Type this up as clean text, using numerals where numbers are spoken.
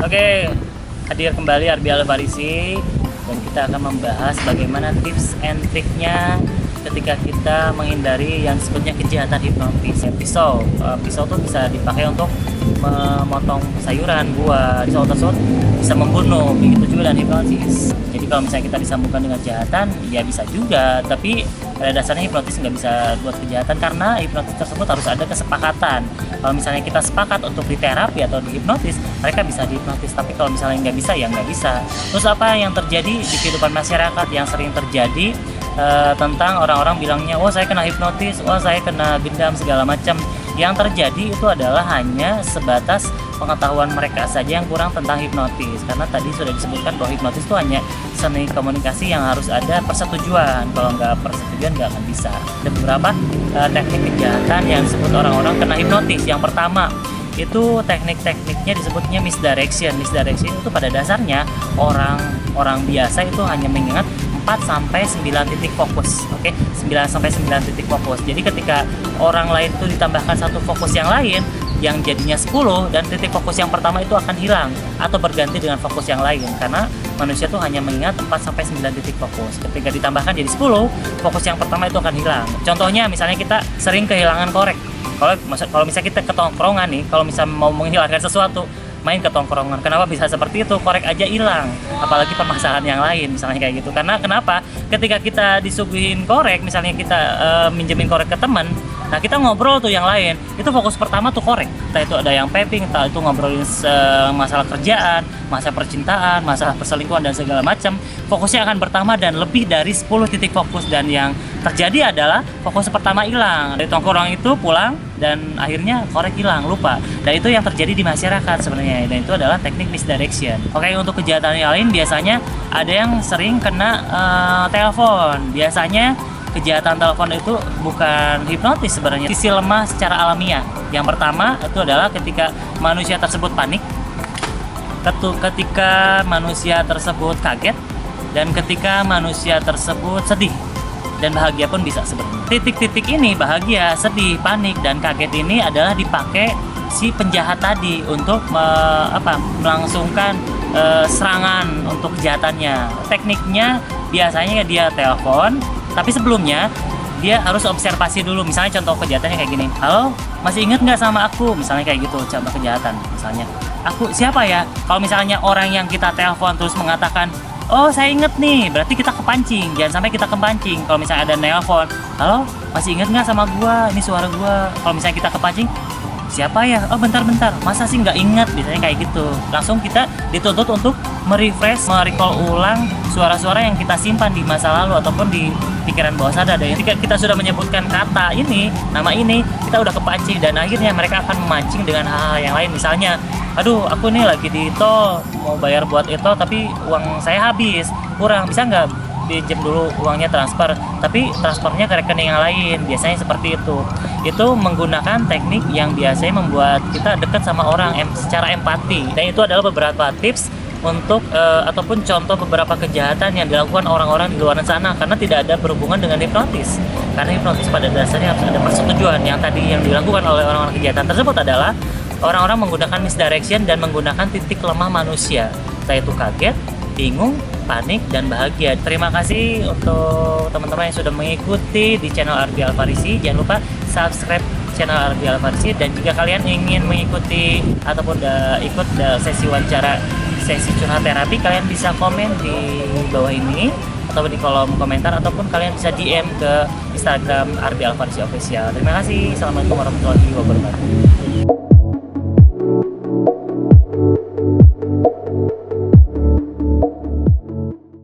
Oke, hadir kembali Arbi Alfarisi dan kita akan membahas bagaimana tips and triknya ketika kita menghindari yang disebutnya kejahatan hipnotis. Pisau tuh bisa dipakai untuk memotong sayuran, buah. Pisau tersebut bisa membunuh, begitu juga dengan hipnotis. Jadi kalau misalnya kita disambungkan dengan kejahatan, ya bisa juga, tapi pada dasarnya hipnotis nggak bisa buat kejahatan karena hipnotis tersebut harus ada kesepakatan. Kalau misalnya kita sepakat untuk diterapi atau dihipnotis, mereka bisa dihipnotis, tapi kalau misalnya nggak bisa, ya nggak bisa. Terus apa yang terjadi di kehidupan masyarakat yang sering terjadi tentang orang-orang bilangnya, oh saya kena hipnotis, oh saya kena gendam, segala macam. Yang terjadi itu adalah hanya sebatas pengetahuan mereka saja yang kurang tentang hipnotis, karena tadi sudah disebutkan bahwa hipnotis itu hanya seni komunikasi yang harus ada persetujuan. Kalau nggak persetujuan nggak akan bisa. Ada beberapa teknik kejahatan yang disebut orang-orang kena hipnotis. Yang pertama itu tekniknya disebutnya misdirection. Misdirection itu pada dasarnya orang biasa itu hanya mengingat 4-9 titik fokus. Oke, 9-9 titik fokus. Jadi ketika orang lain itu ditambahkan satu fokus yang lain yang jadinya 10, dan titik fokus yang pertama itu akan hilang atau berganti dengan fokus yang lain, karena manusia tuh hanya mengingat 4-9 titik fokus. Ketika ditambahkan jadi 10, fokus yang pertama itu akan hilang. Contohnya misalnya kita sering kehilangan korek. Kalau misalnya kita ke tongkrongan nih, kalau misalnya mau menghilangkan sesuatu, main ke tongkrongan. Kenapa bisa seperti itu? Korek aja hilang, apalagi permasalahan yang lain misalnya kayak gitu. Karena kenapa? Ketika kita disuguhin korek, misalnya kita minjemin korek ke teman, nah kita ngobrol tuh yang lain, itu fokus pertama tuh korek. Entah itu ada yang peping, entah itu ngobrolin masalah kerjaan, masalah percintaan, masalah perselingkuhan dan segala macam. Fokusnya akan bertambah dan lebih dari 10 titik fokus, dan yang terjadi adalah fokus pertama hilang. Dari tongkrong itu pulang dan akhirnya korek hilang, lupa. Dan itu yang terjadi di masyarakat sebenarnya, dan itu adalah teknik misdirection. Oke, untuk kejahatan yang lain biasanya ada yang sering kena telepon. Biasanya kejahatan telepon itu bukan hipnotis sebenarnya, sisi lemah secara alamiah. Yang pertama itu adalah ketika manusia tersebut panik, ketika manusia tersebut kaget, dan ketika manusia tersebut sedih. Dan bahagia pun bisa sebenarnya. Titik-titik ini, bahagia, sedih, panik, dan kaget ini adalah dipakai si penjahat tadi untuk melangsungkan serangan untuk kejahatannya. Tekniknya biasanya dia telepon, tapi sebelumnya dia harus observasi dulu. Misalnya contoh kejahatannya kayak gini, halo, masih inget nggak sama aku? Misalnya kayak gitu, contoh kejahatan. Misalnya, aku siapa ya? Kalau misalnya orang yang kita telepon terus mengatakan, oh saya inget nih, berarti kita kepancing. Jangan sampai kita kepancing. Kalau misalnya ada nelpon, halo, masih inget nggak sama gua? Ini suara gua. Kalau misalnya kita kepancing, siapa ya? Oh bentar, masa sih nggak inget? Biasanya kayak gitu. Langsung kita dituntut untuk merecall ulang suara-suara yang kita simpan di masa lalu ataupun di pikiran bawah sadar. Dan ketika kita sudah menyebutkan kata ini, nama ini, kita udah kepancing, dan akhirnya mereka akan memancing dengan hal-hal yang lain. Misalnya, aduh aku nih lagi di tol mau bayar buat itu, tapi uang saya habis, kurang, bisa nggak pinjam dulu uangnya, transfer, tapi transfernya ke rekening yang lain. Biasanya seperti itu menggunakan teknik yang biasanya membuat kita dekat sama orang secara empati. Dan itu adalah beberapa tips untuk ataupun contoh beberapa kejahatan yang dilakukan orang-orang di luar sana, karena tidak ada berhubungan dengan hipnotis. Karena hipnotis pada dasarnya harus ada persetujuan. Yang tadi yang dilakukan oleh orang-orang kejahatan tersebut adalah orang-orang menggunakan misdirection dan menggunakan titik lemah manusia, yaitu kaget, bingung, panik, dan bahagia. Terima kasih untuk teman-teman yang sudah mengikuti di channel Arbi Alfarisi. Jangan lupa subscribe channel Arbi Alfarisi, dan jika kalian ingin mengikuti ataupun ikut sesi wawancara, sesi curhat terapi, kalian bisa komen di bawah ini atau di kolom komentar, ataupun kalian bisa DM ke Instagram Arbi Alfarisi Official. Terima kasih. Assalamualaikum warahmatullahi wabarakatuh.